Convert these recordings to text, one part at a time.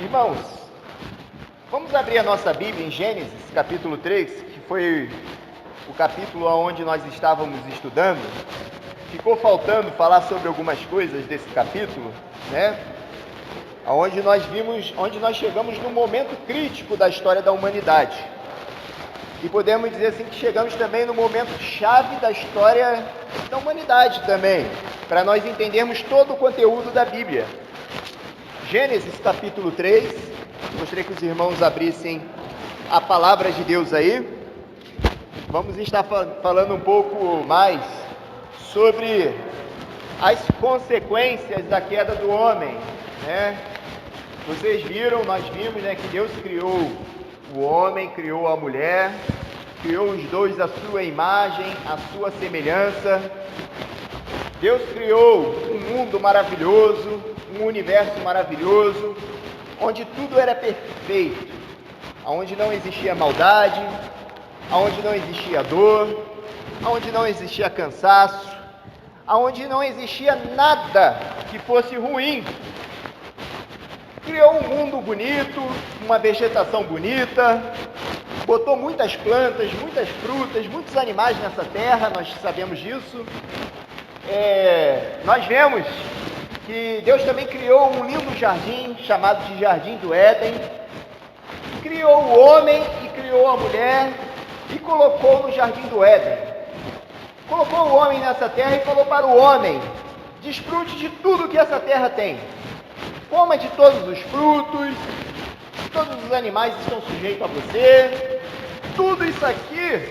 Irmãos, vamos abrir a nossa Bíblia em Gênesis, capítulo 3, que foi o capítulo onde nós estávamos estudando. Ficou faltando falar sobre algumas coisas desse capítulo, né? Onde nós chegamos no momento crítico da história da humanidade. E podemos dizer assim que chegamos também no momento chave da história da humanidade também, para nós entendermos todo o conteúdo da Bíblia. Gênesis capítulo 3, gostaria que os irmãos abrissem a palavra de Deus aí. Vamos estar falando um pouco mais sobre as consequências da queda do homem, né? Vocês viram, nós vimos, né, que Deus criou o homem, criou a mulher, criou os dois à sua imagem, à sua semelhança. Deus criou um mundo maravilhoso, um universo maravilhoso, onde tudo era perfeito, onde não existia maldade, onde não existia dor, onde não existia cansaço, onde não existia nada que fosse ruim. Criou um mundo bonito, uma vegetação bonita, botou muitas plantas, muitas frutas, muitos animais nessa terra, nós sabemos disso. Nós vemos que Deus também criou um lindo jardim, chamado de Jardim do Éden, criou o homem e criou a mulher e colocou no Jardim do Éden. Colocou o homem nessa terra e falou para o homem: desfrute de tudo que essa terra tem, coma de todos os frutos, todos os animais estão sujeitos a você, tudo isso aqui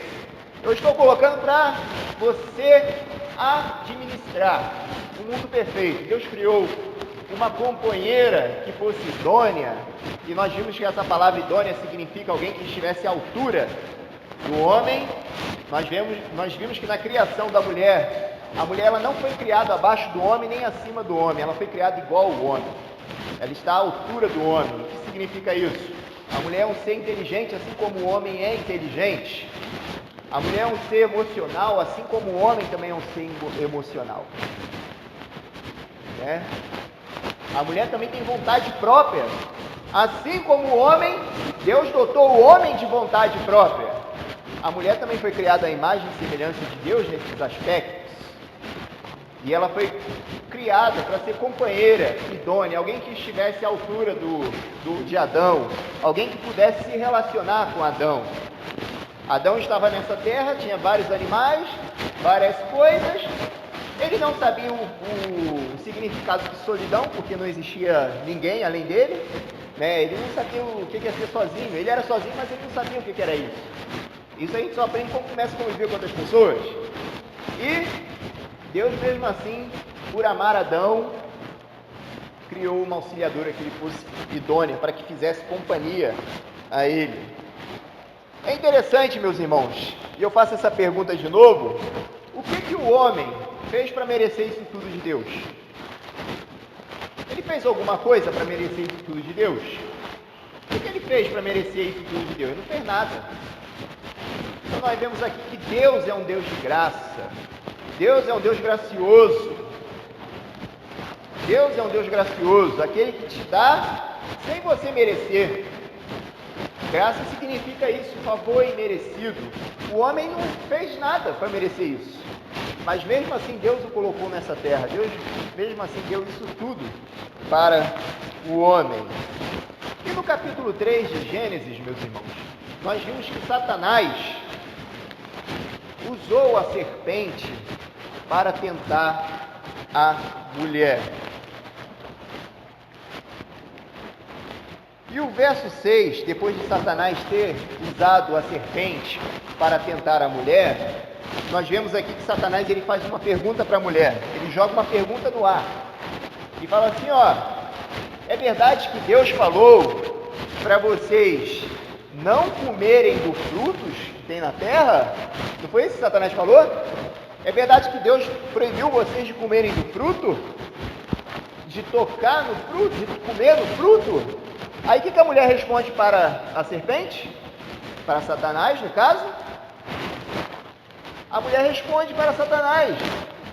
eu estou colocando para você administrar o mundo perfeito. Deus criou uma companheira que fosse idônea, e nós vimos que essa palavra idônea significa alguém que estivesse à altura do homem. Nós vimos que na criação da mulher, a mulher ela não foi criada abaixo do homem nem acima do homem, ela foi criada igual ao homem. Ela está à altura do homem. O que significa isso? A mulher é um ser inteligente, assim como o homem é inteligente. A mulher é um ser emocional, assim como o homem também é um ser emocional. Né? A mulher também tem vontade própria. Assim como o homem, Deus dotou o homem de vontade própria. A mulher também foi criada à imagem e semelhança de Deus nesses aspectos. E ela foi criada para ser companheira, idônea, alguém que estivesse à altura de Adão, alguém que pudesse se relacionar com Adão. Adão estava nessa terra, tinha vários animais, várias coisas. Ele não sabia o significado de solidão, porque não existia ninguém além dele, né? Ele não sabia o que é ser sozinho. Ele era sozinho, mas ele não sabia o que era isso. Isso a gente só aprende quando começa a conviver com outras pessoas. E Deus, mesmo assim, por amar Adão, criou uma auxiliadora que lhe fosse idônea, para que fizesse companhia a ele. É interessante, meus irmãos, e eu faço essa pergunta de novo: o que o homem fez para merecer isso tudo de Deus? Ele fez alguma coisa para merecer isso tudo de Deus? O que ele fez para merecer isso tudo de Deus? Ele não fez nada. Então nós vemos aqui que Deus é um Deus de graça. Deus é um Deus gracioso. Deus é um Deus gracioso, aquele que te dá sem você merecer. Graça significa isso, favor imerecido. O homem não fez nada para merecer isso. Mas mesmo assim Deus o colocou nessa terra. Deus mesmo assim deu isso tudo para o homem. E no capítulo 3 de Gênesis, meus irmãos, nós vimos que Satanás usou a serpente para tentar a mulher. E o verso 6, depois de Satanás ter usado a serpente para tentar a mulher, nós vemos aqui que Satanás ele faz uma pergunta para a mulher. Ele joga uma pergunta no ar e fala assim: é verdade que Deus falou para vocês não comerem dos frutos que tem na terra? Não foi isso que Satanás falou? É verdade que Deus proibiu vocês de comerem do fruto? De tocar no fruto? De comer no fruto? Aí o que a mulher responde para a serpente? Para Satanás, no caso? A mulher responde para Satanás: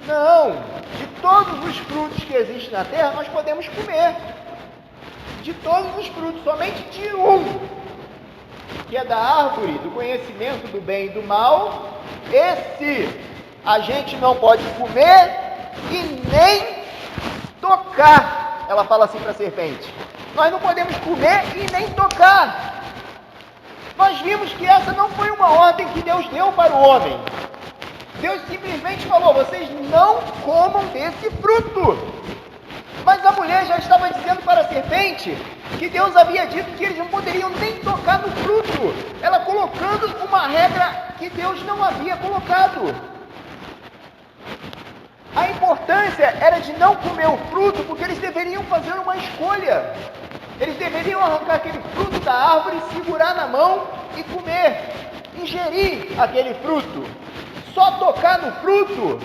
não, de todos os frutos que existem na terra, nós podemos comer. de todos os frutos, somente de um, que é da árvore do conhecimento do bem e do mal. Esse a gente não pode comer e nem tocar. Ela fala assim para a serpente: nós não podemos comer e nem tocar. Nós vimos que essa não foi uma ordem que Deus deu para o homem. Deus simplesmente falou: vocês não comam desse fruto. Mas a mulher já estava dizendo para a serpente que Deus havia dito que eles não poderiam nem tocar no fruto, ela colocando uma regra que Deus não havia colocado. A importância era de não comer o fruto, porque eles deveriam fazer uma escolha. Eles deveriam arrancar aquele fruto da árvore, segurar na mão e comer, ingerir aquele fruto. Só tocar no fruto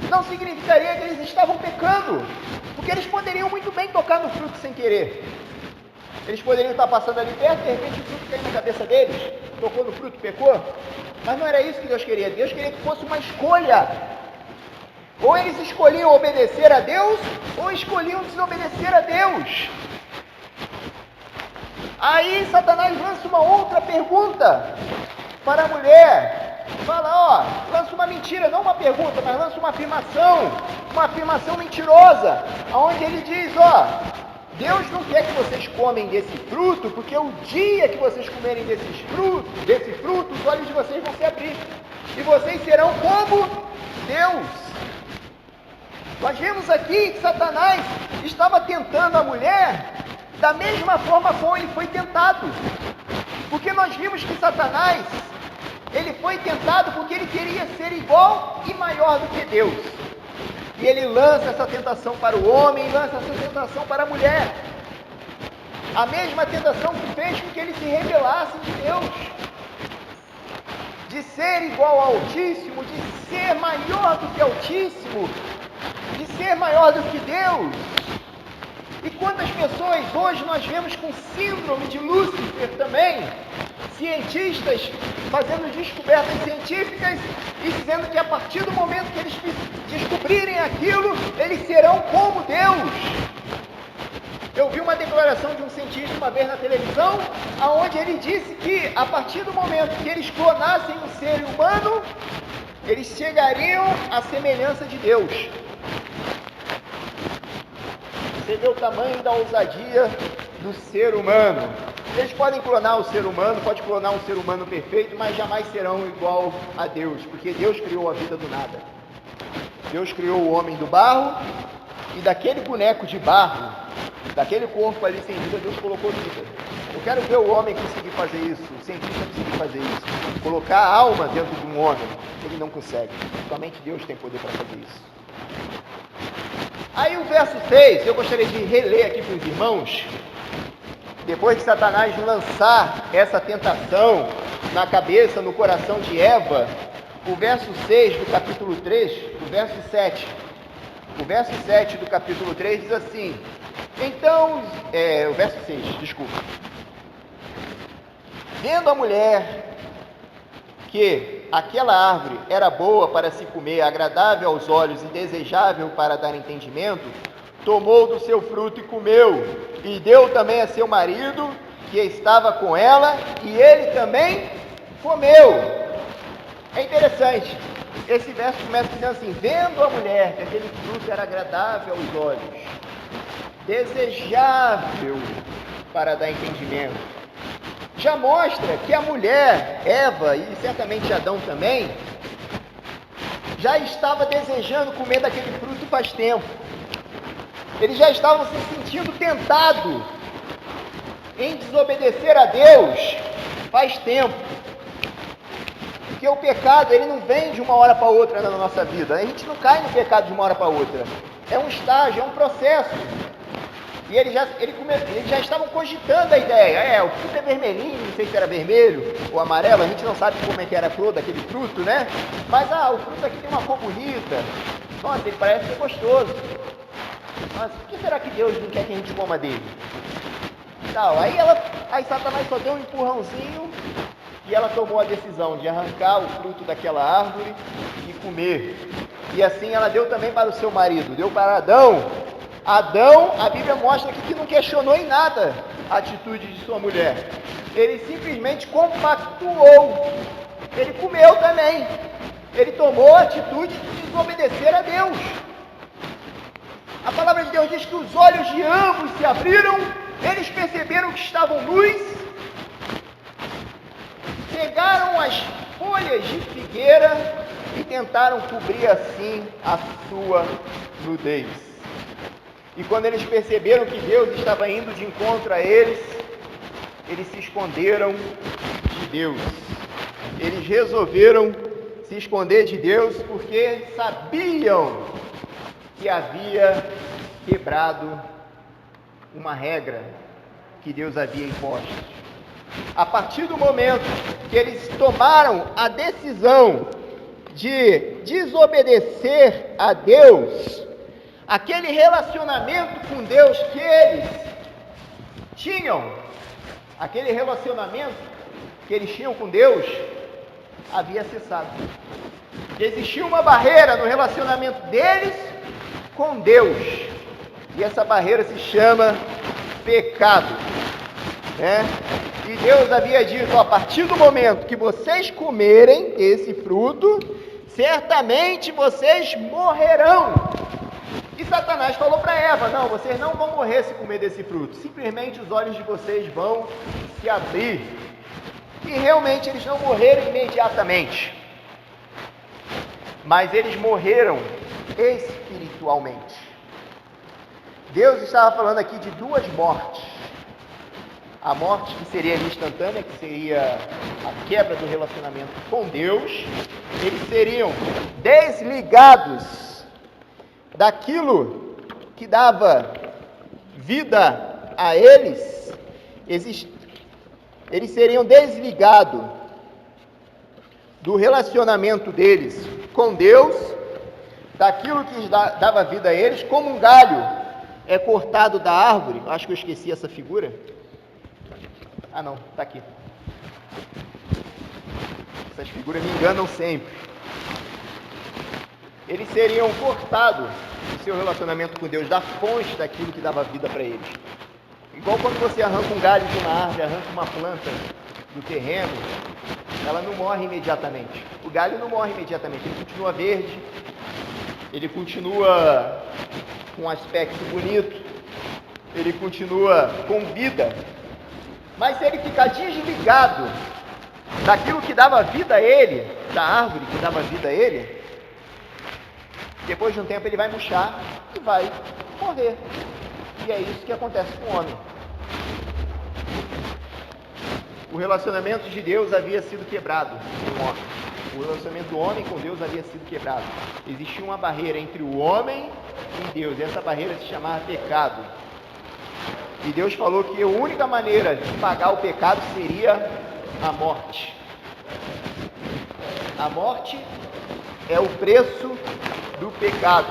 não significaria que eles estavam pecando, porque eles poderiam muito bem tocar no fruto sem querer. Eles poderiam estar passando ali perto, de repente o fruto caiu na cabeça deles, tocou no fruto, pecou. Mas não era isso que Deus queria. Deus queria que fosse uma escolha. Ou eles escolhiam obedecer a Deus, ou escolhiam desobedecer a Deus. Aí Satanás lança uma outra pergunta para a mulher. Fala, lança uma mentira, não uma pergunta, mas lança uma afirmação mentirosa, onde ele diz, Deus não quer que vocês comem desse fruto, porque o dia que vocês comerem desse fruto, os olhos de vocês vão se abrir, e vocês serão como Deus. Nós vemos aqui que Satanás estava tentando a mulher da mesma forma como ele foi tentado, porque nós vimos que Satanás, ele foi tentado porque ele queria ser igual e maior do que Deus. E ele lança essa tentação para o homem e lança essa tentação para a mulher. A mesma tentação que fez com que ele se rebelasse de Deus. De ser igual ao Altíssimo, de ser maior do que Altíssimo, de ser maior do que Deus. E quantas pessoas hoje nós vemos com síndrome de Lúcifer também, cientistas fazendo descobertas científicas e dizendo que a partir do momento que eles descobrirem aquilo, eles serão como Deus. Eu vi uma declaração de um cientista uma vez na televisão, onde ele disse que a partir do momento que eles clonassem um ser humano, eles chegariam à semelhança de Deus. Você vê o tamanho da ousadia do ser humano. Eles podem clonar o ser humano, pode clonar um ser humano perfeito, mas jamais serão igual a Deus, porque Deus criou a vida do nada. Deus criou o homem do barro, e daquele boneco de barro, daquele corpo ali sem vida, Deus colocou vida. Eu quero ver o homem conseguir fazer isso, o cientista conseguir fazer isso, colocar a alma dentro de um homem. Ele não consegue, somente Deus tem poder para fazer isso. Aí o verso 6, eu gostaria de reler aqui para os irmãos. Depois de Satanás lançar essa tentação na cabeça, no coração de Eva, o verso 6 do capítulo 3, o verso 7 do capítulo 3 diz assim, então, o verso 6, desculpa. Vendo a mulher que aquela árvore era boa para se comer, agradável aos olhos e desejável para dar entendimento, tomou do seu fruto e comeu, e deu também a seu marido, que estava com ela, e ele também comeu. É interessante, esse verso começa dizendo assim, vendo a mulher que aquele fruto era agradável aos olhos, desejável para dar entendimento, já mostra que a mulher, Eva, e certamente Adão também, já estava desejando comer daquele fruto faz tempo. Eles já estavam se sentindo tentados em desobedecer a Deus faz tempo. Porque o pecado, ele não vem de uma hora para outra na nossa vida. A gente não cai no pecado de uma hora para outra. É um estágio, é um processo. E eles já estavam cogitando a ideia. O fruto é vermelhinho, não sei se era vermelho ou amarelo, a gente não sabe como é que era a cor daquele fruto, né? Mas, o fruto aqui tem uma cor bonita. Nossa, ele parece ser gostoso. Mas por que será que Deus não quer que a gente coma dele? Aí Satanás só deu um empurrãozinho e ela tomou a decisão de arrancar o fruto daquela árvore e comer. E assim ela deu também para o seu marido, deu para Adão, Adão, a Bíblia mostra aqui que não questionou em nada a atitude de sua mulher. Ele simplesmente compactuou. Ele comeu também. Ele tomou a atitude de desobedecer a Deus. A palavra de Deus diz que os olhos de ambos se abriram, eles perceberam que estavam nus, pegaram as folhas de figueira e tentaram cobrir assim a sua nudez. E quando eles perceberam que Deus estava indo de encontro a eles se esconderam de Deus. Eles resolveram se esconder de Deus porque sabiam que havia quebrado uma regra que Deus havia imposto. A partir do momento que eles tomaram a decisão de desobedecer a Deus, aquele relacionamento com Deus que eles tinham, aquele relacionamento que eles tinham com Deus, havia cessado. Existia uma barreira no relacionamento deles com Deus, e essa barreira se chama pecado, né? E Deus havia dito: a partir do momento que vocês comerem esse fruto, certamente vocês morrerão. E Satanás falou para Eva: não, vocês não vão morrer se comer desse fruto, simplesmente os olhos de vocês vão se abrir. E realmente eles não morreram imediatamente, mas eles morreram espiritualmente. Deus estava falando aqui de duas mortes. A morte que seria instantânea, que seria a quebra do relacionamento com Deus. Eles seriam desligados daquilo que dava vida a eles. Eles seriam desligados do relacionamento deles com Deus, daquilo que dava vida a eles, como um galho é cortado da árvore. Acho que eu esqueci essa figura. Ah não, está aqui. Essas figuras me enganam sempre. Eles seriam cortados do seu relacionamento com Deus, da fonte daquilo que dava vida para eles. Igual quando você arranca um galho de uma árvore, arranca uma planta do terreno, ela não morre imediatamente. O galho não morre imediatamente, ele continua verde, ele continua com um aspecto bonito, ele continua com vida. Mas se ele ficar desligado daquilo que dava vida a ele, da árvore que dava vida a ele, depois de um tempo ele vai murchar e vai morrer. E é isso que acontece com o homem. O relacionamento de Deus havia sido quebrado com o homem. O relacionamento do homem com Deus havia sido quebrado. Existia uma barreira entre o homem e Deus. E essa barreira se chamava pecado. E Deus falou que a única maneira de pagar o pecado seria a morte. A morte é o preço do pecado.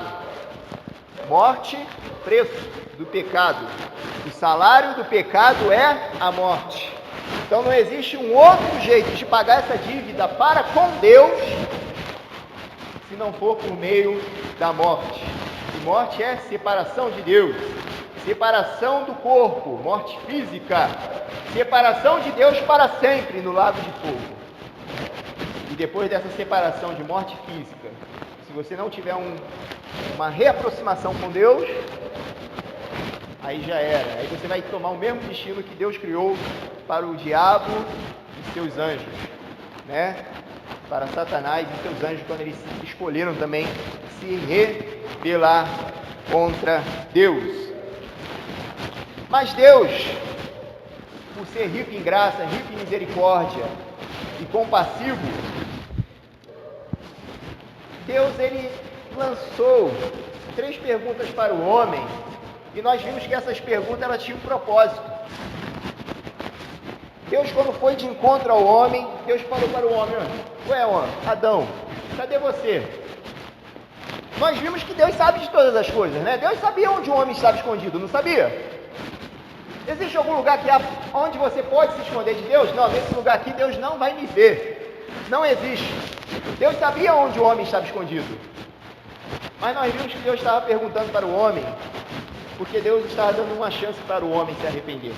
Morte, preço do pecado. O salário do pecado é a morte. Então não existe um outro jeito de pagar essa dívida para com Deus se não for por meio da morte. E morte é separação de Deus, separação do corpo, morte física, separação de Deus para sempre no lago de fogo. E depois dessa separação de morte física, se você não tiver uma reaproximação com Deus, aí já era. Aí você vai tomar o mesmo destino que Deus criou para o diabo e seus anjos, né? Para Satanás e seus anjos, quando eles escolheram também se rebelar contra Deus. Mas Deus, por ser rico em graça, rico em misericórdia e compassivo, Deus, ele lançou 3 perguntas para o homem, e nós vimos que essas perguntas elas tinham um propósito. Deus, quando foi de encontro ao homem, Deus falou para o homem: ué, homem, Adão, cadê você? Nós vimos que Deus sabe de todas as coisas, né? Deus sabia onde o homem estava escondido, não sabia? Existe algum lugar onde você pode se esconder de Deus? Não, nesse lugar aqui Deus não vai me ver. Não existe. Deus sabia onde o homem estava escondido. Mas nós vimos que Deus estava perguntando para o homem Porque Deus estava dando uma chance para o homem se arrepender.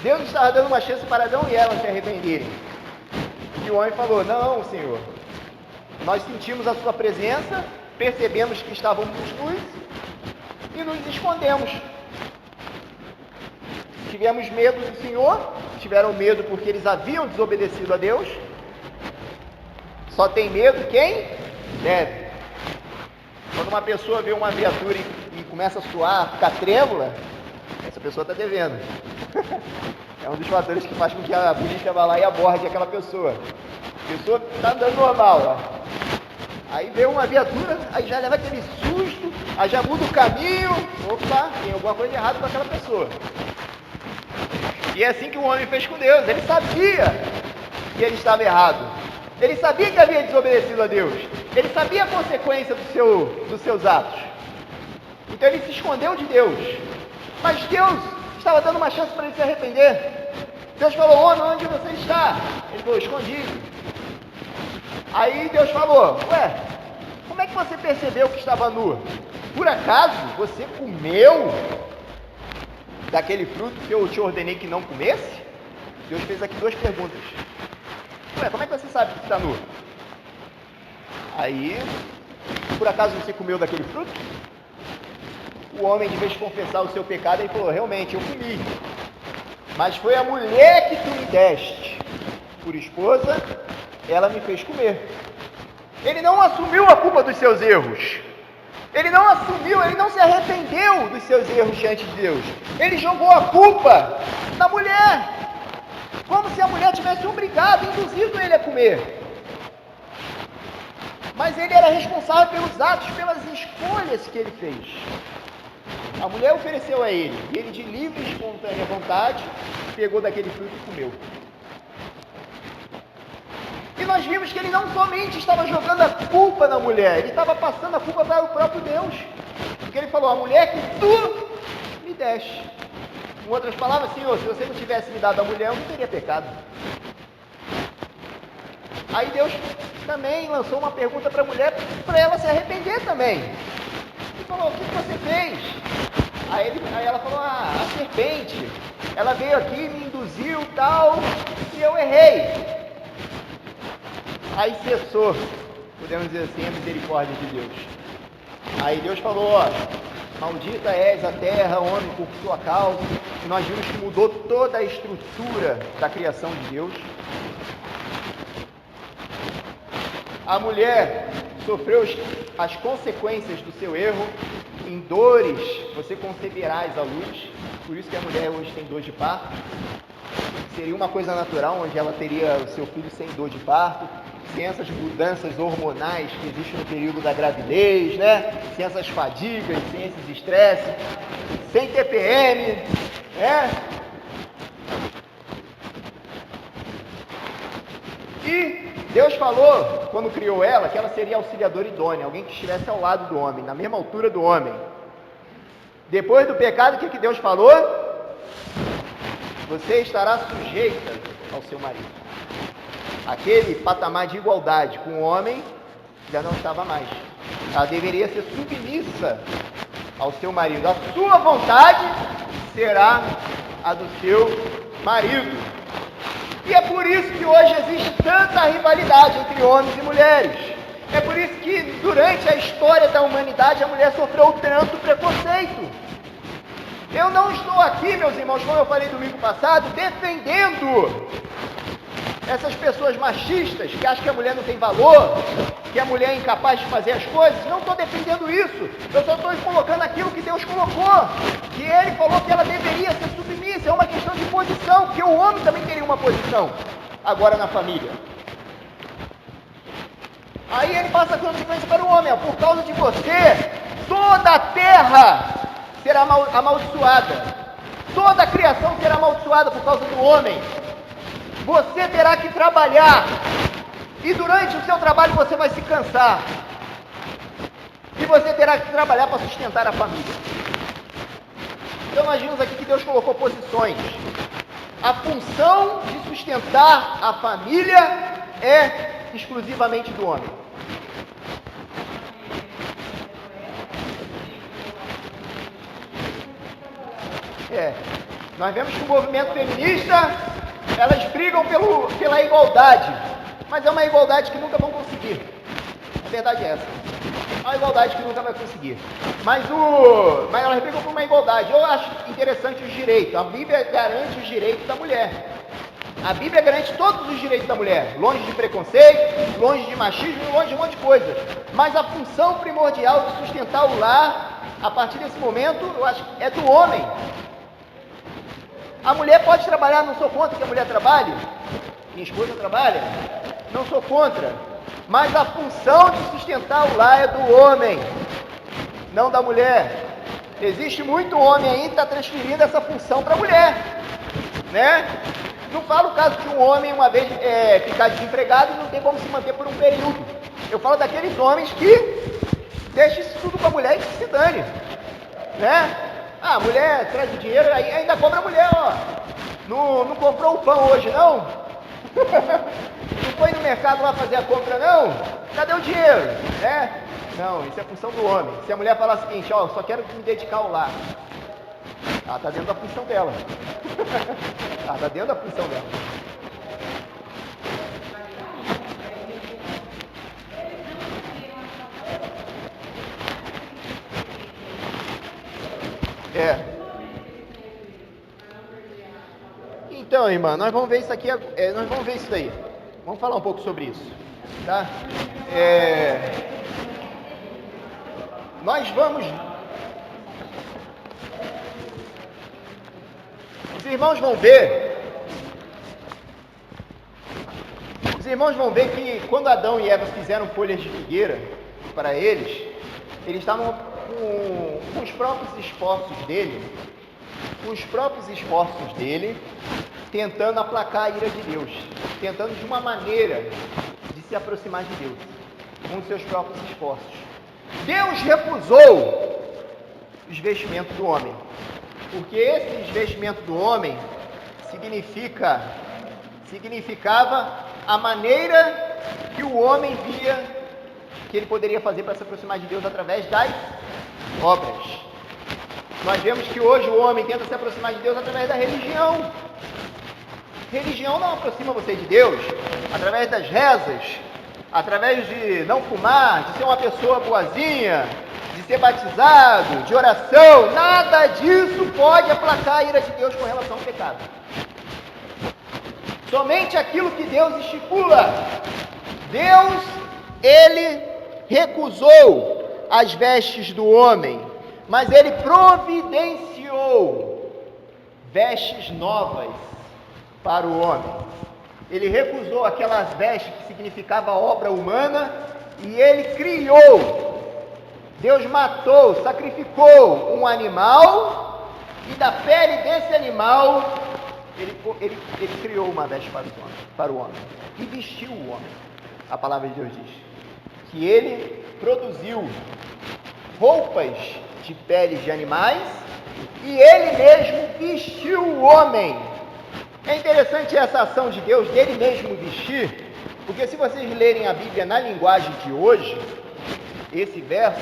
Deus estava dando uma chance para Adão e Eva se arrependerem. E o homem falou: não, Senhor, nós sentimos a sua presença, percebemos que estávamos nus e nos escondemos. Tivemos medo do Senhor, tiveram medo porque eles haviam desobedecido a Deus. Só tem medo quem deve. Quando uma pessoa vê uma viatura e começa a suar, ficar trêmula, essa pessoa está devendo. É um dos fatores que faz com que a polícia vá lá e aborde aquela pessoa. A pessoa está andando normal, ó. Aí vê uma viatura, aí já leva aquele susto, aí já muda o caminho. Opa, tem alguma coisa errada com aquela pessoa. E é assim que o homem fez com Deus. Ele sabia que ele estava errado. Ele sabia que havia desobedecido a Deus. Ele sabia a consequência dos seus atos. Então ele se escondeu de Deus. Mas Deus estava dando uma chance para ele se arrepender. Deus falou: homem, onde você está? Ele falou: escondido. Aí Deus falou: ué, como é que você percebeu que estava nu? Por acaso você comeu daquele fruto que eu te ordenei que não comesse? Deus fez aqui duas perguntas. Ué, como é que você sabe que está nu? Aí, por acaso você comeu daquele fruto? O homem, de vez de confessar o seu pecado, ele falou: realmente, eu comi. Mas foi a mulher que tu me deste por esposa, ela me fez comer. Ele não assumiu a culpa dos seus erros. Ele não assumiu, ele não se arrependeu dos seus erros diante de Deus. Ele jogou a culpa na mulher, como se a mulher tivesse obrigado, induzido ele a comer. Mas ele era responsável pelos atos, pelas escolhas que ele fez. A mulher ofereceu a ele, e ele, de livre e espontânea vontade, pegou daquele fruto e comeu. E nós vimos que ele não somente estava jogando a culpa na mulher, ele estava passando a culpa para o próprio Deus. Porque ele falou: a mulher que tu me deste. Com outras palavras: Senhor, se você não tivesse me dado a mulher, eu não teria pecado. Aí Deus também lançou uma pergunta para a mulher, para ela se arrepender também. Ele falou: o que você fez? Aí ela falou: a serpente, ela veio aqui, me induziu tal, e eu errei. Aí cessou, podemos dizer assim, a misericórdia de Deus. Aí Deus falou: ó, maldita és a terra, homem, por sua causa. E nós vimos que mudou toda a estrutura da criação de Deus. A mulher sofreu as consequências do seu erro. Em dores você conceberás a luz. Por isso que a mulher hoje tem dor de parto. Seria uma coisa natural, onde ela teria o seu filho sem dor de parto, sem essas mudanças hormonais que existem no período da gravidez, né? Sem essas fadigas, sem esses estresses, sem TPM, né? E Deus falou, quando criou ela, que ela seria auxiliadora idônea, alguém que estivesse ao lado do homem, na mesma altura do homem. Depois do pecado, o que Deus falou? Você estará sujeita ao seu marido. Aquele patamar de igualdade com o homem já não estava mais. Ela deveria ser submissa ao seu marido. A sua vontade será a do seu marido. E é por isso que hoje existe tanta rivalidade entre homens e mulheres. É por isso que durante a história da humanidade a mulher sofreu tanto preconceito. Eu não estou aqui, meus irmãos, como eu falei domingo passado, defendendo essas pessoas machistas que acham que a mulher não tem valor, que a mulher é incapaz de fazer as coisas. Não estou defendendo isso. Eu só estou colocando aquilo que Deus colocou, que Ele falou que ela deveria ser submissa. É uma questão de posição, porque o homem também teria uma posição agora na família. Aí ele passa a consequência para o homem: por causa de você, toda a terra será amaldiçoada, toda a criação será amaldiçoada por causa do homem. Você terá que trabalhar, e durante o seu trabalho você vai se cansar, e você terá que trabalhar para sustentar a família. Então nós vimos aqui que Deus colocou posições. A função de sustentar a família é exclusivamente do homem. Nós vemos que o movimento feminista, elas brigam pela igualdade, mas é uma igualdade que nunca vão conseguir. A verdade é essa. É uma igualdade que nunca vai conseguir. Mas elas brigam por uma igualdade. Eu acho interessante os direitos. A Bíblia garante os direitos da mulher. A Bíblia garante todos os direitos da mulher, longe de preconceito, longe de machismo, longe de um monte de coisa. Mas a função primordial de sustentar o lar, a partir desse momento, eu acho que é do homem. A mulher pode trabalhar, não sou contra que a mulher trabalhe. Minha esposa trabalha, não sou contra. Mas a função de sustentar o lar é do homem, não da mulher. Existe muito homem aí que está transferindo essa função para a mulher, né? Não falo o caso de um homem, uma vez ficar desempregado e não tem como se manter por um período. Eu falo daqueles homens que deixam isso tudo para a mulher e que se dane, né? A mulher traz o dinheiro, aí ainda cobra a mulher, ó. Não comprou o pão hoje, não? Não foi no mercado lá fazer a compra, não? Cadê o dinheiro, né? Não, isso é função do homem. Se a mulher falar o seguinte, ó, só quero me dedicar ao lar, ela está dentro da função dela. Ela está dentro da função dela. Então, irmã, nós vamos ver isso aqui, nós vamos ver isso daí. Vamos falar um pouco sobre isso, tá? Nós vamos... Os irmãos vão ver que quando Adão e Eva fizeram folhas de figueira para eles estavam com os próprios esforços dele, tentando aplacar a ira de Deus, tentando de uma maneira de se aproximar de Deus, com os seus próprios esforços. Deus recusou os vestimentos do homem, porque esse vestimento do homem significava a maneira que o homem via que ele poderia fazer para se aproximar de Deus através das obras. Nós vemos que hoje o homem tenta se aproximar de Deus através da religião. Religião não aproxima você de Deus através das rezas, através de não fumar, de ser uma pessoa boazinha, de ser batizado, de oração. Nada disso pode aplacar a ira de Deus com relação ao pecado. Somente aquilo que Deus estipula. Deus, ele recusou as vestes do homem, mas ele providenciou vestes novas para o homem. Ele recusou aquelas vestes que significava obra humana e ele criou. Deus matou, sacrificou um animal e da pele desse animal ele criou uma veste para o homem e vestiu o homem. A palavra de Deus diz que ele produziu roupas de peles de animais e ele mesmo vestiu o homem. É interessante essa ação de Deus, dele mesmo vestir, porque se vocês lerem a Bíblia na linguagem de hoje, esse verso,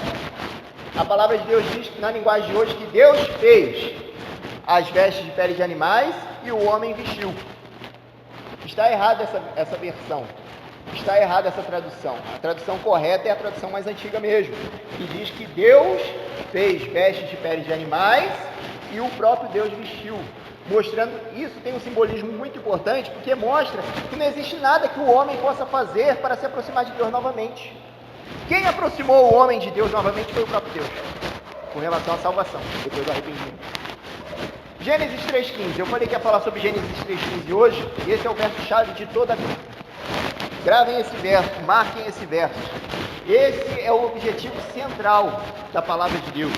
a palavra de Deus diz na linguagem de hoje que Deus fez as vestes de peles de animais e o homem vestiu. Está errada essa versão. Está errada essa tradução. A tradução correta é a tradução mais antiga mesmo, que diz que Deus fez vestes de peles de animais e o próprio Deus vestiu. Mostrando, isso tem um simbolismo muito importante, porque mostra que não existe nada que o homem possa fazer para se aproximar de Deus novamente. Quem aproximou o homem de Deus novamente foi o próprio Deus, com relação à salvação, depois do arrependimento. Gênesis 3,15, eu falei que ia falar sobre Gênesis 3,15 hoje, e esse é o verso-chave de toda a Bíblia. Gravem esse verso, marquem esse verso. Esse é o objetivo central da palavra de Deus.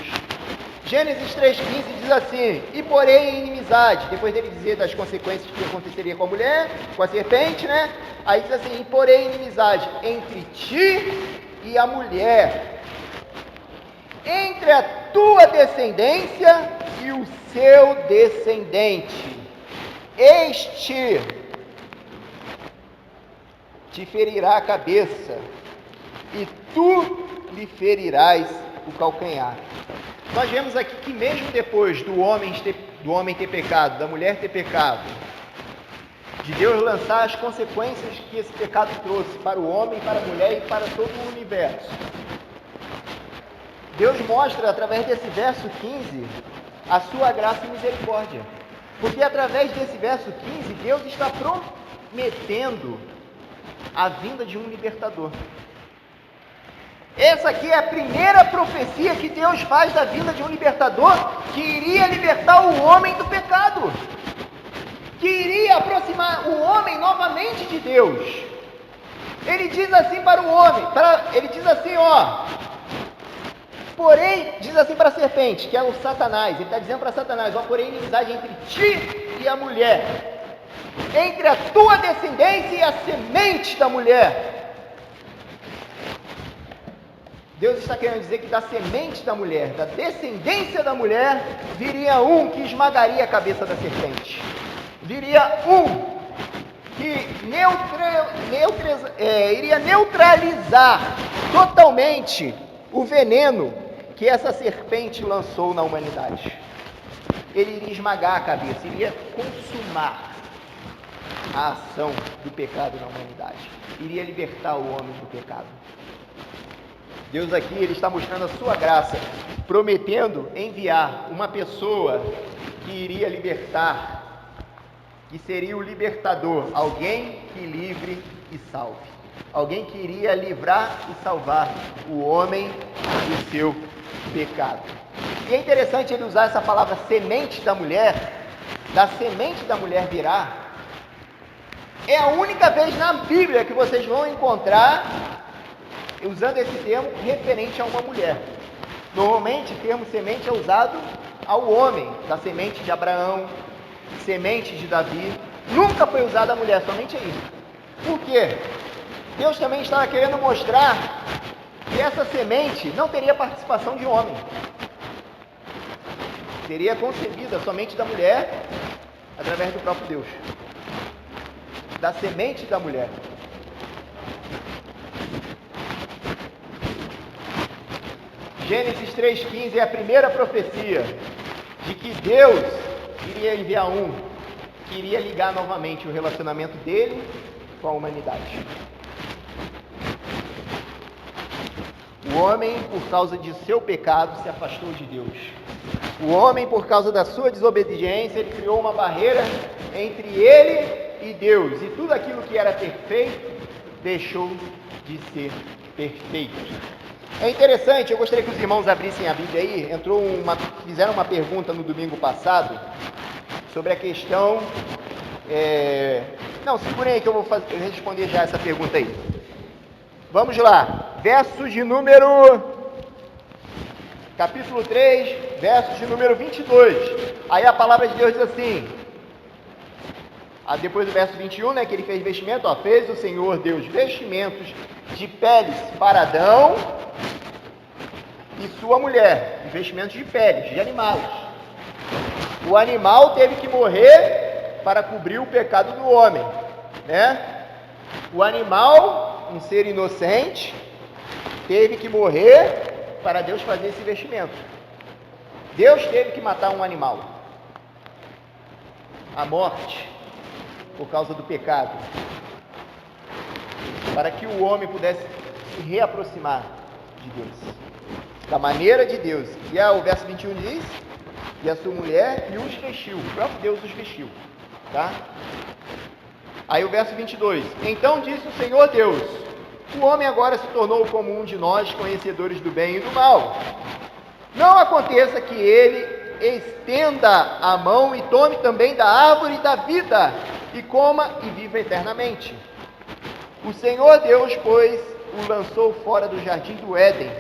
Gênesis 3,15 diz assim: e porém inimizade, depois dele dizer das consequências que aconteceria com a mulher, com a serpente, né? Aí diz assim: e porém inimizade entre ti e a mulher, entre a tua descendência e o seu descendente. Este te ferirá a cabeça, e tu lhe ferirás o calcanhar. nós vemos aqui que mesmo depois do homem ter pecado, da mulher ter pecado, de Deus lançar as consequências que esse pecado trouxe para o homem, para a mulher e para todo o universo, Deus mostra através desse verso 15 a sua graça e misericórdia. Porque através desse verso 15, Deus está prometendo a vinda de um libertador. Essa aqui é a primeira profecia que Deus faz da vinda de um libertador que iria libertar o homem do pecado, que iria aproximar o homem novamente de Deus. Ele diz assim para o homem, ele diz assim, porém, diz assim para a serpente, que é o Satanás, ele está dizendo para Satanás, porém, inimizade entre ti e a mulher, entre a tua descendência e a semente da mulher. Deus está querendo dizer que da semente da mulher, da descendência da mulher, viria um que esmagaria a cabeça da serpente. Viria um que iria neutralizar totalmente o veneno que essa serpente lançou na humanidade. Ele iria esmagar a cabeça, iria consumar a ação do pecado na humanidade. Iria libertar o homem do pecado. Deus aqui, ele está mostrando a sua graça, prometendo enviar uma pessoa que iria libertar, que seria o libertador, alguém que livre e salve, alguém que iria livrar e salvar o homem do seu pecado. E é interessante ele usar essa palavra semente da mulher, da semente da mulher virá. É a única vez na Bíblia que vocês vão encontrar usando esse termo referente a uma mulher. Normalmente o termo semente é usado ao homem, da semente de Abraão, semente de Davi. Nunca foi usado a mulher, somente aí. Por quê? Deus também estava querendo mostrar que essa semente não teria participação de homem. Seria concebida somente da mulher, através do próprio Deus. Da semente da mulher. Gênesis 3,15 é a primeira profecia de que Deus iria enviar um que iria ligar novamente o relacionamento dele com a humanidade. O homem, por causa de seu pecado, se afastou de Deus. O homem, por causa da sua desobediência, ele criou uma barreira entre ele e Deus. E tudo aquilo que era perfeito deixou de ser perfeito. É interessante, eu gostaria que os irmãos abrissem a Bíblia aí. Fizeram uma pergunta no domingo passado sobre a questão... Não, segurem aí que eu vou responder já essa pergunta aí. Vamos lá, versos de número... Capítulo 3, versos de número 22. Aí a palavra de Deus diz assim... Depois do verso 21, que ele fez vestimento, fez o Senhor Deus vestimentos de peles para Adão e sua mulher, vestimentos de peles, de animais. O animal teve que morrer para cobrir o pecado do homem, O animal, um ser inocente, teve que morrer para Deus fazer esse vestimento. Deus teve que matar um animal. A morte, por causa do pecado, para que o homem pudesse se reaproximar de Deus, da maneira de Deus. E o verso 21 diz, e a sua mulher e os vestiu, o próprio Deus os vestiu, Aí o verso 22, então disse o Senhor Deus, o homem agora se tornou como um de nós, conhecedores do bem e do mal. Não aconteça que ele estenda a mão e tome também da árvore da vida, e coma e viva eternamente. O Senhor Deus, pois, o lançou fora do jardim do Éden,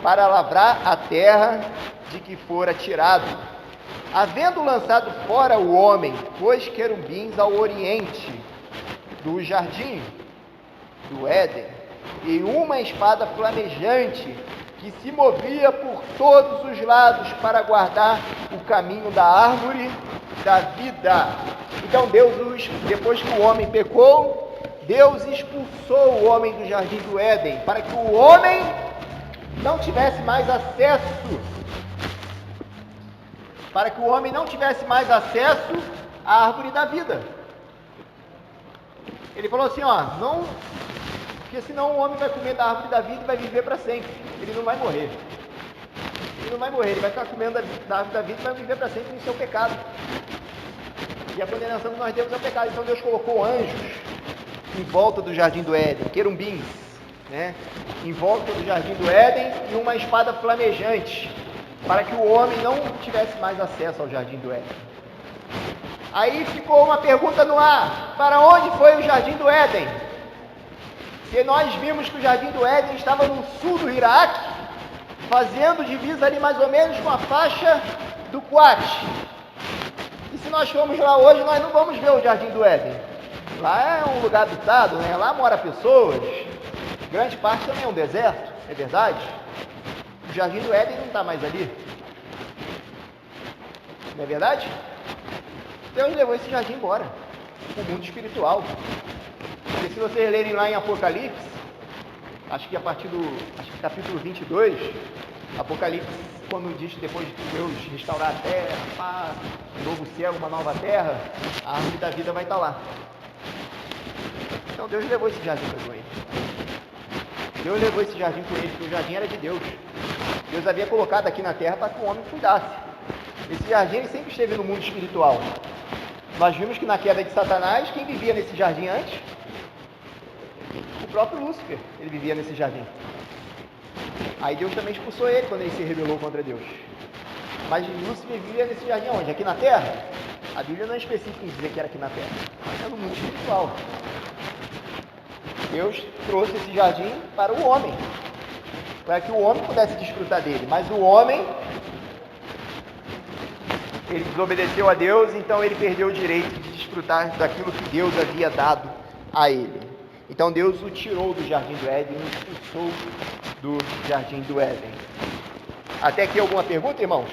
para lavrar a terra de que fora tirado. Havendo lançado fora o homem, pôs querubins ao oriente do jardim do Éden, e uma espada flamejante que se movia por todos os lados para guardar o caminho da árvore da vida. Então Deus, depois que o homem pecou, Deus expulsou o homem do jardim do Éden, para que o homem não tivesse mais acesso para que o homem não tivesse mais acesso à árvore da vida. Ele falou assim, ó, não, porque senão o homem vai comer da árvore da vida e vai viver para sempre. Ele não vai morrer. Ele não vai morrer, ele vai ficar comendo da árvore da vida e vai viver para sempre no seu pecado. E a condenação que nós temos é o pecado. Então Deus colocou anjos em volta do jardim do Éden, querubins, né? Em volta do jardim do Éden e uma espada flamejante, para que o homem não tivesse mais acesso ao jardim do Éden. Aí ficou uma pergunta no ar: para onde foi o jardim do Éden? Se nós vimos que o jardim do Éden estava no sul do Iraque, fazendo divisa ali mais ou menos com a faixa do Quat. E se nós formos lá hoje, nós não vamos ver o jardim do Éden. Lá é um lugar habitado, né? Lá mora pessoas. Grande parte também é um deserto, é verdade? O jardim do Éden não está mais ali. Não é verdade? Deus levou esse jardim embora, para o mundo espiritual. Porque se vocês lerem lá em Apocalipse, acho que a partir do capítulo 22, Apocalipse, quando diz que depois de Deus restaurar a terra, um novo céu, uma nova terra, a árvore da vida vai estar lá. Então Deus levou esse jardim com ele. Deus levou esse jardim com ele, porque o jardim era de Deus. Deus havia colocado aqui na terra para que o homem cuidasse. Esse jardim ele sempre esteve no mundo espiritual. Nós vimos que na queda de Satanás, quem vivia nesse jardim antes? O próprio Lúcifer, ele vivia nesse jardim. Aí Deus também expulsou ele quando ele se rebelou contra Deus. Mas Lúcifer vivia nesse jardim onde? Aqui na terra? A Bíblia não é específica em dizer que era aqui na terra, mas é no mundo espiritual. Deus trouxe esse jardim para o homem, para que o homem pudesse desfrutar dele. Mas o homem, ele desobedeceu a Deus, então ele perdeu o direito de desfrutar daquilo que Deus havia dado a ele. Então Deus o tirou do jardim do Éden, o expulsou do jardim do Éden. Até aqui alguma pergunta, irmãos?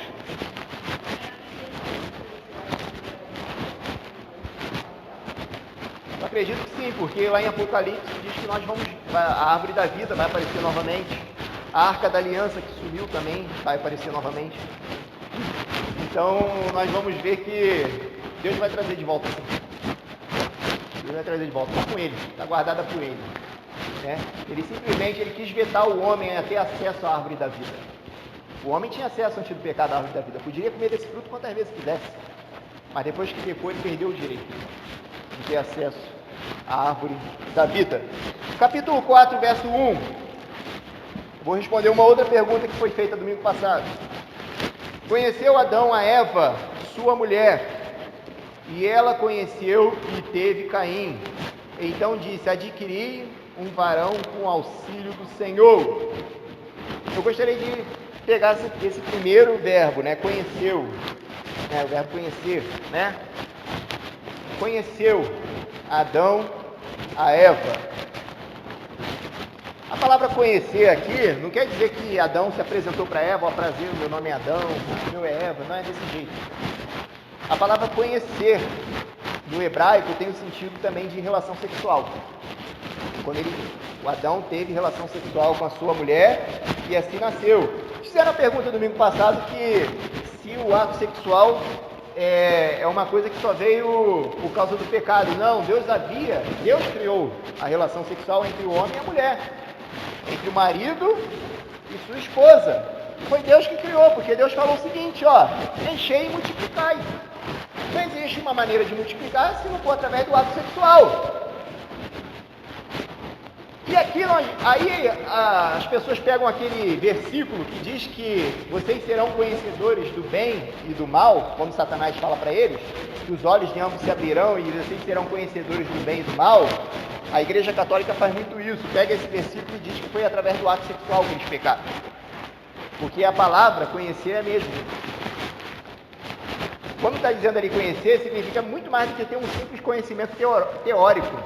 Eu acredito que sim, porque lá em Apocalipse diz que a árvore da vida vai aparecer novamente, a arca da aliança que sumiu também vai aparecer novamente. Então nós vamos ver que Deus vai trazer de volta sim. Deus vai trazer de volta, está com ele, está guardada por ele, né? Ele simplesmente quis vetar o homem a ter acesso à árvore da vida. O homem tinha acesso antes do pecado à árvore da vida, poderia comer desse fruto quantas vezes quisesse, mas depois que pecou ele perdeu o direito de ter acesso à árvore da vida. Capítulo 4, verso 1. Vou responder uma outra pergunta que foi feita domingo passado. Conheceu Adão a Eva, sua mulher, e ela conheceu e teve Caim. Então disse: adquiri um varão com auxílio do Senhor. Eu gostaria de pegar esse primeiro verbo, né? Conheceu, né? O verbo conhecer, né? Conheceu Adão a Eva. A palavra conhecer aqui não quer dizer que Adão se apresentou para Eva: ó, prazer, meu nome é Adão, meu é Eva. Não é desse jeito. A palavra conhecer no hebraico tem o sentido também de relação sexual. Quando o Adão teve relação sexual com a sua mulher e assim nasceu. Fizeram a pergunta domingo passado que se o ato sexual é uma coisa que só veio por causa do pecado. Não, Deus criou a relação sexual entre o homem e a mulher, entre o marido e sua esposa. Foi Deus que criou, porque Deus falou o seguinte, ó: enchei e multiplicai. Não existe uma maneira de multiplicar se não for através do ato sexual. E aqui, as pessoas pegam aquele versículo que diz que vocês serão conhecedores do bem e do mal, quando Satanás fala para eles, que os olhos de ambos se abrirão e vocês serão conhecedores do bem e do mal. A Igreja Católica faz muito isso, pega esse versículo e diz que foi através do ato sexual que eles pecaram. Porque a palavra conhecer é mesmo. Quando está dizendo ali conhecer, significa muito mais do que ter um simples conhecimento teórico.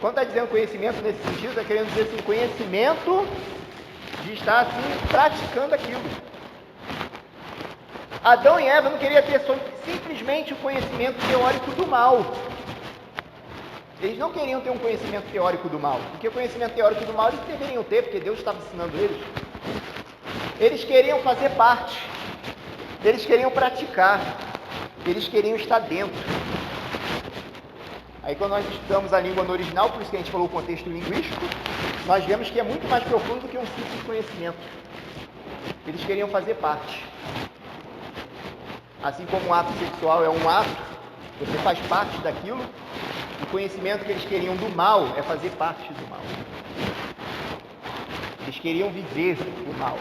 Quando está dizendo conhecimento nesse sentido, está querendo dizer assim, conhecimento de estar assim, praticando aquilo. Adão e Eva não queriam ter simplesmente o conhecimento teórico do mal. Eles não queriam ter um conhecimento teórico do mal, porque o conhecimento teórico do mal eles deveriam ter, porque Deus estava ensinando eles. Eles queriam fazer parte. Eles queriam praticar, eles queriam estar dentro. Aí quando nós estudamos a língua no original, por isso que a gente falou o contexto linguístico, nós vemos que é muito mais profundo do que um simples conhecimento. Eles queriam fazer parte. Assim como um ato sexual é um ato, você faz parte daquilo, o conhecimento que eles queriam do mal é fazer parte do mal. Eles queriam viver o mal.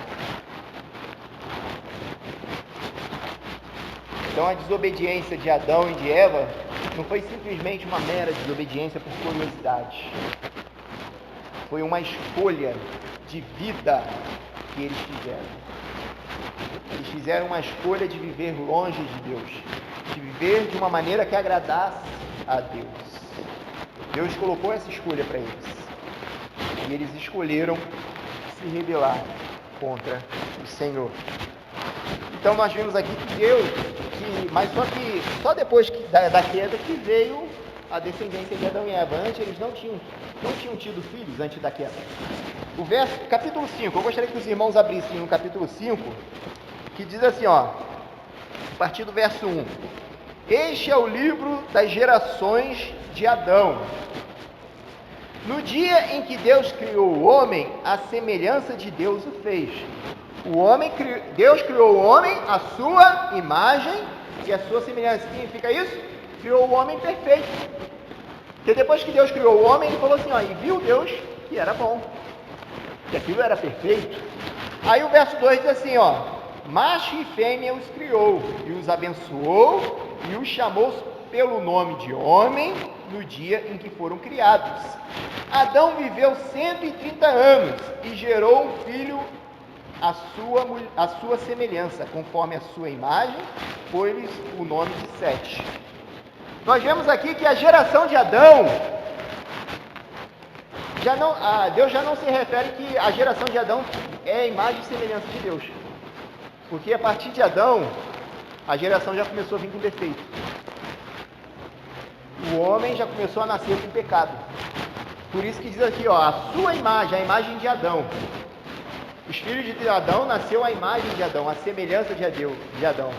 Então a desobediência de Adão e de Eva não foi simplesmente uma mera desobediência por curiosidade. Foi uma escolha de vida que eles fizeram. Eles fizeram uma escolha de viver longe de Deus, de viver de uma maneira que agradasse a Deus. Deus colocou essa escolha para eles. E eles escolheram se rebelar contra o Senhor. Então nós vimos aqui que Deus, mas só depois da queda que veio a descendência de Adão e Eva. Antes eles não tinham tido filhos antes da queda. O capítulo 5, eu gostaria que os irmãos abrissem no capítulo 5, que diz assim, a partir do verso 1. Este é o livro das gerações de Adão. No dia em que Deus criou o homem, a semelhança de Deus o fez. Deus criou o homem à sua imagem e à sua semelhança. Significa isso? Criou o homem perfeito. Porque depois que Deus criou o homem, ele falou assim, e viu Deus que era bom, que aquilo era perfeito. Aí o verso 2 diz assim, macho e fêmea os criou, e os abençoou, e os chamou pelo nome de homem no dia em que foram criados. Adão viveu 130 anos e gerou um filho à sua semelhança, conforme a sua imagem, pôs-lhes o nome de Sete. Nós vemos aqui que a geração de Adão, Deus já não se refere que a geração de Adão é a imagem e semelhança de Deus. Porque a partir de Adão, a geração já começou a vir com defeito. O homem já começou a nascer com pecado. Por isso que diz aqui, a sua imagem, a imagem de Adão. Os filhos de Adão nasceu a imagem de Adão, a semelhança de Adão.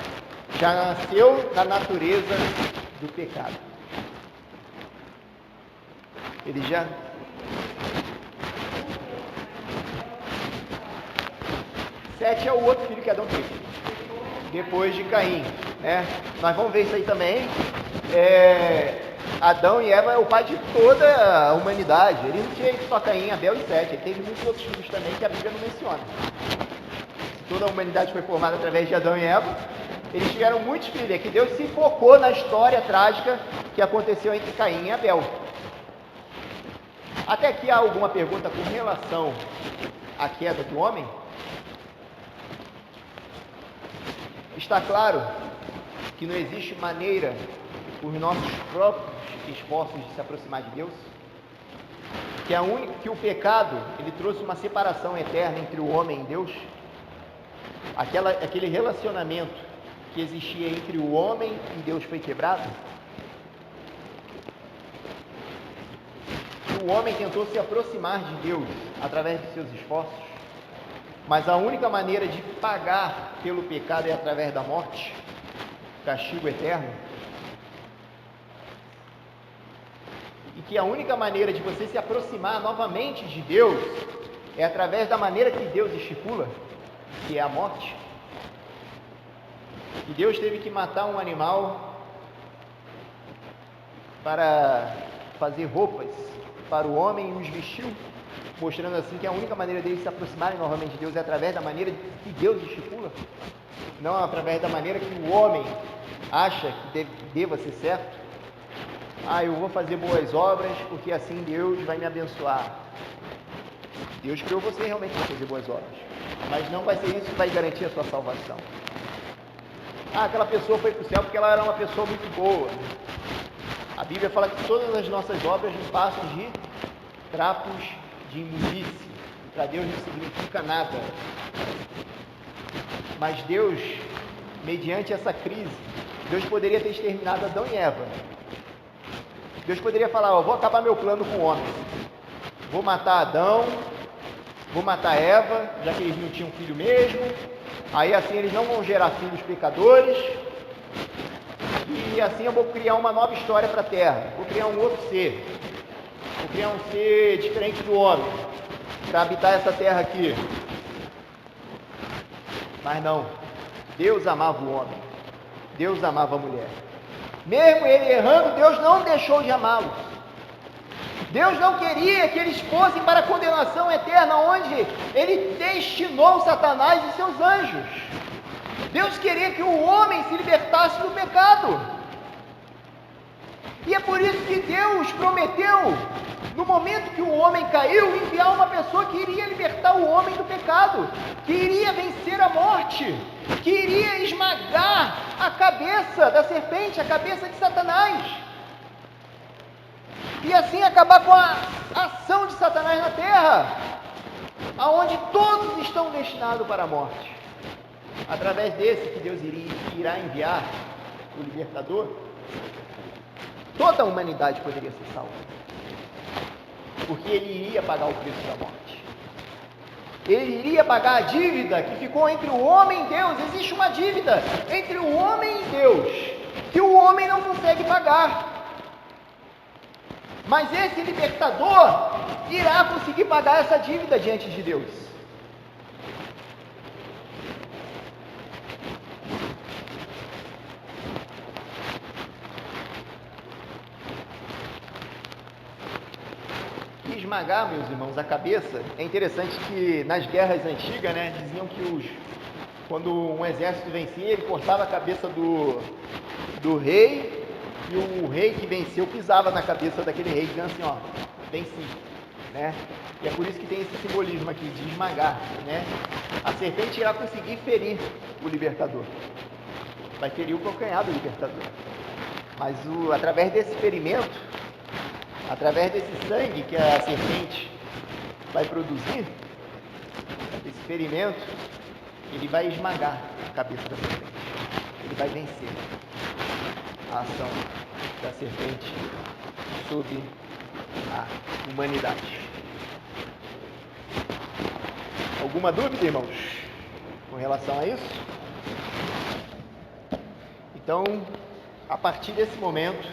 Já nasceu na natureza do pecado. Ele já... Sete é o outro filho que Adão teve, depois de Caim, né? Nós vamos ver isso aí também. Adão e Eva é o pai de toda a humanidade. Ele não tinha só Caim, Abel e Sete. Ele teve muitos outros filhos também que a Bíblia não menciona. Toda a humanidade foi formada através de Adão e Eva. Eles tiveram muitos filhos. É que Deus se focou na história trágica que aconteceu entre Caim e Abel. Até aqui há alguma pergunta com relação à queda do homem? Está claro que não existe maneira, por nossos próprios esforços, de se aproximar de Deus? Que o pecado, ele trouxe uma separação eterna entre o homem e Deus? Aquele relacionamento que existia entre o homem e Deus foi quebrado? O homem tentou se aproximar de Deus através de seus esforços, mas a única maneira de pagar pelo pecado é através da morte, castigo eterno. E que a única maneira de você se aproximar novamente de Deus é através da maneira que Deus estipula, que é a morte. E Deus teve que matar um animal para fazer roupas para o homem e os vestiu, mostrando assim que a única maneira deles se aproximarem novamente de Deus é através da maneira que Deus estipula, não através da maneira que o homem acha que deva ser certo. Eu vou fazer boas obras porque assim Deus vai me abençoar. Deus criou você realmente para fazer boas obras, mas não vai ser isso que vai garantir a sua salvação. Aquela pessoa foi para o céu porque ela era uma pessoa muito boa. A Bíblia fala que todas as nossas obras não passam de trapos de imundície. Para Deus não significa nada. Mas Deus, mediante essa crise, Deus poderia ter exterminado Adão e Eva. Deus poderia falar, vou acabar meu plano com o homem. Vou matar Adão, vou matar Eva, já que eles não tinham filho mesmo, Aí assim eles não vão gerar filhos pecadores. E assim eu vou criar uma nova história para a Terra. Vou criar um outro ser. Vou criar um ser diferente do homem para habitar essa terra aqui. Mas não. Deus amava o homem. Deus amava a mulher. Mesmo ele errando, Deus não deixou de amá-los. Deus não queria que eles fossem para a condenação eterna, onde ele destinou Satanás e seus anjos. Deus queria que o homem se libertasse do pecado. E é por isso que Deus prometeu, no momento que o homem caiu, enviar uma pessoa que iria libertar o homem do pecado, que iria vencer a morte, que iria esmagar a cabeça da serpente, a cabeça de Satanás. E assim acabar com a ação de Satanás na terra, aonde todos estão destinados para a morte. Através desse que Deus irá enviar, o libertador, toda a humanidade poderia ser salva. Porque ele iria pagar o preço da morte. Ele iria pagar a dívida que ficou entre o homem e Deus. Existe uma dívida entre o homem e Deus, que o homem não consegue pagar. Mas esse libertador irá conseguir pagar essa dívida diante de Deus. Esmagar, meus irmãos, a cabeça. É interessante que nas guerras antigas, né, diziam que quando um exército vencia, ele cortava a cabeça do rei, e o rei que venceu pisava na cabeça daquele rei, dizendo assim, ó, venci, né? E é por isso que tem esse simbolismo aqui de esmagar, né? A serpente irá conseguir ferir o libertador, vai ferir o calcanhar do libertador, mas através desse ferimento, através desse sangue que a serpente vai produzir, esse ferimento, ele vai esmagar a cabeça da serpente, ele vai vencer a ação da serpente sobre a humanidade. Alguma dúvida, irmãos, com relação a isso? Então, a partir desse momento,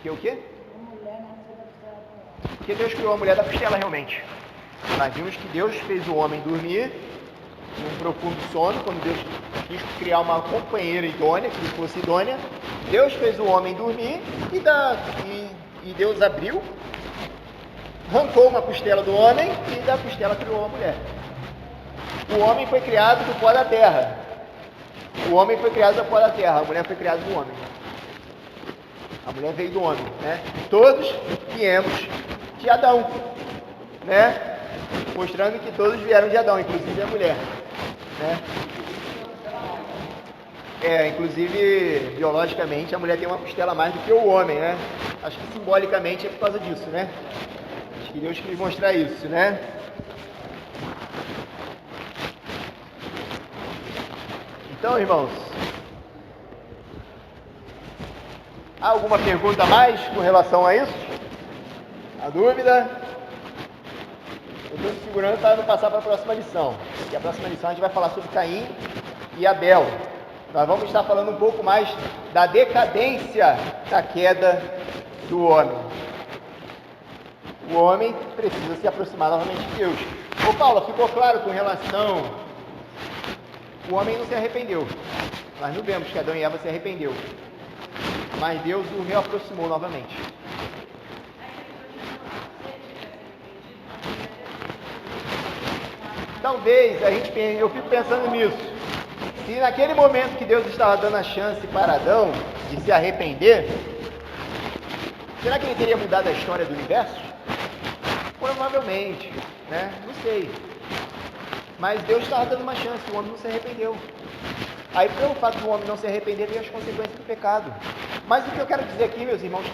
que o quê? Porque Deus criou a mulher da costela, realmente. Nós vimos que Deus fez o homem dormir num profundo sono, quando Deus quis criar uma companheira idônea, que fosse idônea. Deus fez o homem dormir e Deus abriu, arrancou uma costela do homem e da costela criou uma mulher. O homem foi criado do pó da terra. O homem foi criado do pó da terra, a mulher foi criada do homem. A mulher veio do homem, né? Todos viemos de Adão, né? Mostrando que todos vieram de Adão, inclusive a mulher, né? Inclusive, biologicamente, a mulher tem uma costela a mais do que o homem, né? Acho que simbolicamente é por causa disso, né? Acho que Deus quis mostrar isso, né? Então, irmãos, há alguma pergunta a mais com relação a isso? A dúvida? Eu estou me segurando para não passar para a próxima lição. E a próxima lição a gente vai falar sobre Caim e Abel. Nós vamos estar falando um pouco mais da decadência da queda do homem. O homem precisa se aproximar novamente de Deus. Ô Paulo, ficou claro com relação... O homem não se arrependeu. Nós não vemos que Adão e Eva se arrependeu. Mas Deus o reaproximou novamente. Talvez, eu fico pensando nisso. Se naquele momento que Deus estava dando a chance para Adão de se arrepender, será que ele teria mudado a história do universo? Provavelmente, né? Não sei. Mas Deus estava dando uma chance, o homem não se arrependeu. Aí, pelo fato do homem não se arrepender, veio as consequências do pecado. Mas o que eu quero dizer aqui, meus irmãos,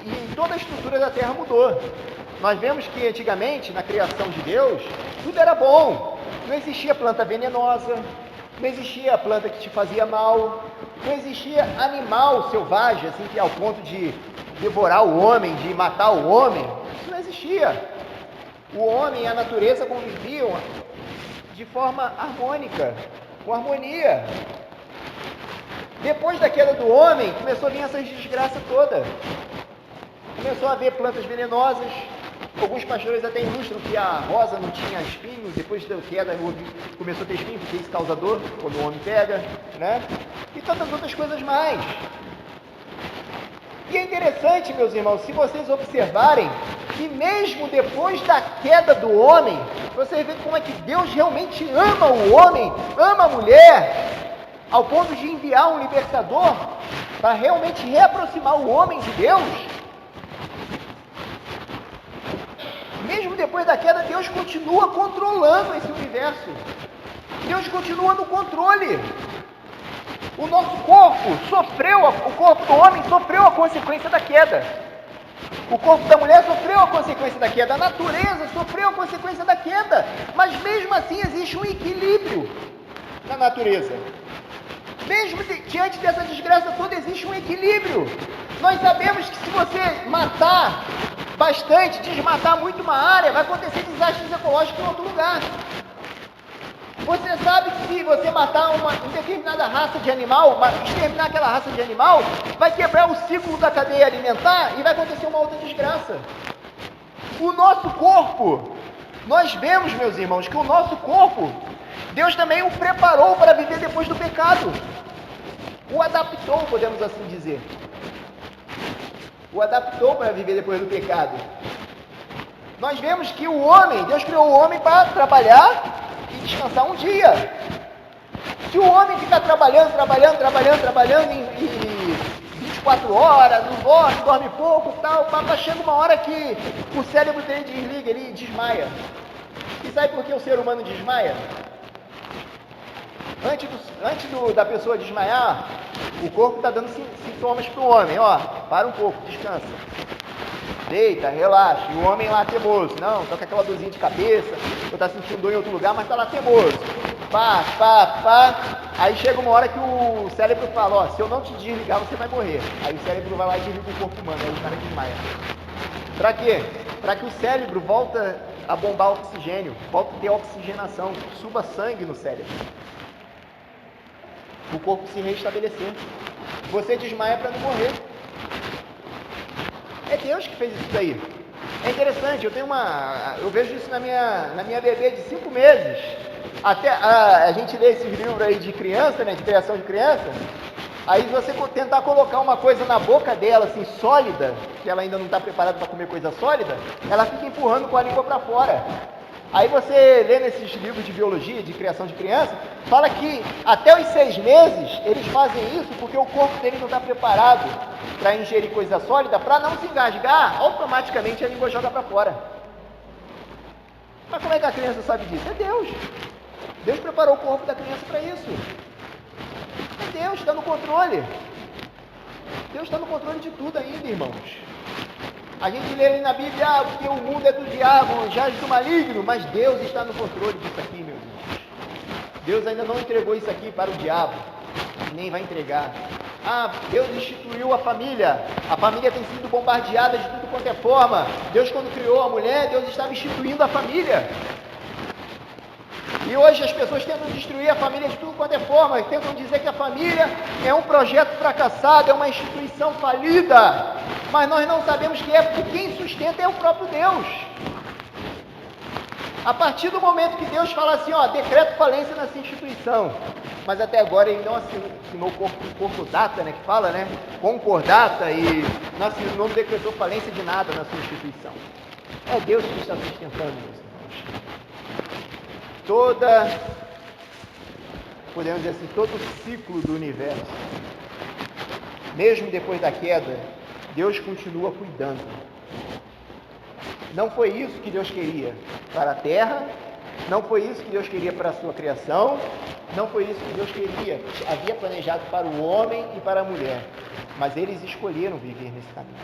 que toda a estrutura da terra mudou. Nós vemos que antigamente, na criação de Deus, tudo era bom. Não existia planta venenosa, não existia planta que te fazia mal, não existia animal selvagem, assim, que ao ponto de devorar o homem, de matar o homem, isso não existia. O homem e a natureza conviviam de forma harmônica, com harmonia. Depois da queda do homem, começou a vir essa desgraça toda. Começou a haver plantas venenosas. Alguns pastores até ilustram que a rosa não tinha espinhos, depois da queda começou a ter espinhos, porque isso causa dor quando o homem pega, né? E tantas outras coisas mais. E é interessante, meus irmãos, se vocês observarem, que mesmo depois da queda do homem, vocês veem como é que Deus realmente ama o homem, ama a mulher, ao ponto de enviar um libertador para realmente reaproximar o homem de Deus. Mesmo depois da queda, Deus continua controlando esse universo. Deus continua no controle. O nosso corpo o corpo do homem sofreu a consequência da queda. O corpo da mulher sofreu a consequência da queda. A natureza sofreu a consequência da queda. Mas mesmo assim existe um equilíbrio na natureza. Mesmo diante dessa desgraça toda, existe um equilíbrio. Nós sabemos que se você matar bastante, desmatar muito uma área, vai acontecer desastres ecológicos em outro lugar. Você sabe que se você matar uma determinada raça de animal, exterminar aquela raça de animal, vai quebrar o ciclo da cadeia alimentar e vai acontecer uma outra desgraça. O nosso corpo, nós vemos, meus irmãos, que o nosso corpo, Deus também o preparou para viver depois do pecado. O adaptou, podemos assim dizer. O adaptou para viver depois do pecado. Nós vemos que o homem, Deus criou o homem para trabalhar e descansar um dia. Se o homem ficar trabalhando em 24 horas, não dorme pouco, tal, chega uma hora que o cérebro dele desliga, ele desmaia. E sabe por que o ser humano desmaia? Antes da pessoa desmaiar, o corpo está dando sintomas para o homem. Ó, para um pouco, descansa. Deita, relaxa. E o homem lá teimoso. Não, está com aquela dorzinha de cabeça, ou está sentindo dor em outro lugar, mas está lá teimoso. Pá. Aí chega uma hora que o cérebro fala, ó, se eu não te desligar, você vai morrer. Aí o cérebro vai lá e desliga o corpo humano, aí o cara desmaia. Para quê? Para que o cérebro volta a bombar oxigênio, volta a ter oxigenação, suba sangue no cérebro. O corpo se restabelecer. Você desmaia para não morrer. É Deus que fez isso daí. É interessante, eu vejo isso na minha bebê de 5 meses. Até a gente lê esses livros aí de criança, né, de criação de criança. Aí se você tentar colocar uma coisa na boca dela, assim, sólida, que ela ainda não está preparada para comer coisa sólida, ela fica empurrando com a língua para fora. Aí você lê nesses livros de biologia, de criação de criança, fala que até os 6 meses eles fazem isso porque o corpo dele não está preparado para ingerir coisa sólida, para não se engasgar, automaticamente a língua joga para fora. Mas como é que a criança sabe disso? É Deus. Deus preparou o corpo da criança para isso. É Deus, está no controle. Deus está no controle de tudo ainda, irmãos. A gente lê ali na Bíblia, porque o mundo é do diabo, jaz do maligno, mas Deus está no controle disso aqui, meus irmãos. Deus ainda não entregou isso aqui para o diabo, nem vai entregar. Deus instituiu a família tem sido bombardeada de tudo quanto é forma. Deus, quando criou a mulher, Deus estava instituindo a família. E hoje as pessoas tentam destruir a família de tudo quanto é forma, tentam dizer que a família é um projeto fracassado, é uma instituição falida, mas nós não sabemos que é, porque quem sustenta é o próprio Deus. A partir do momento que Deus fala assim, decreto falência nessa instituição, mas até agora ele não assinou o concordata, né, que fala, né, concordata, e não decretou falência de nada na sua instituição. É Deus que está sustentando, meus irmãos. Podemos dizer assim, todo o ciclo do universo, mesmo depois da queda, Deus continua cuidando. Não foi isso que Deus queria para a terra, não foi isso que Deus queria para a sua criação, não foi isso que Deus havia planejado para o homem e para a mulher, mas eles escolheram viver nesse caminho.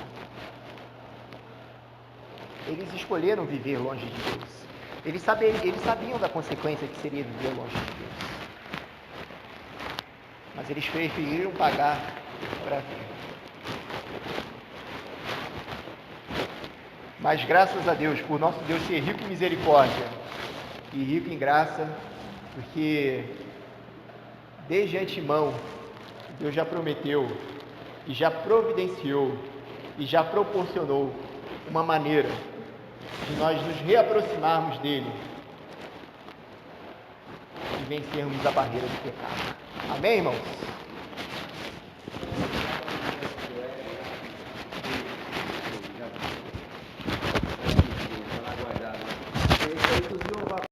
Eles escolheram viver longe de Deus. Eles sabiam da consequência que seria viver longe de Deus. Mas eles preferiram pagar para ver. Mas graças a Deus, por nosso Deus ser rico em misericórdia e rico em graça, porque desde antemão Deus já prometeu e já providenciou e já proporcionou uma maneira de nós nos reaproximarmos dele e vencermos a barreira do pecado. Amém, irmãos?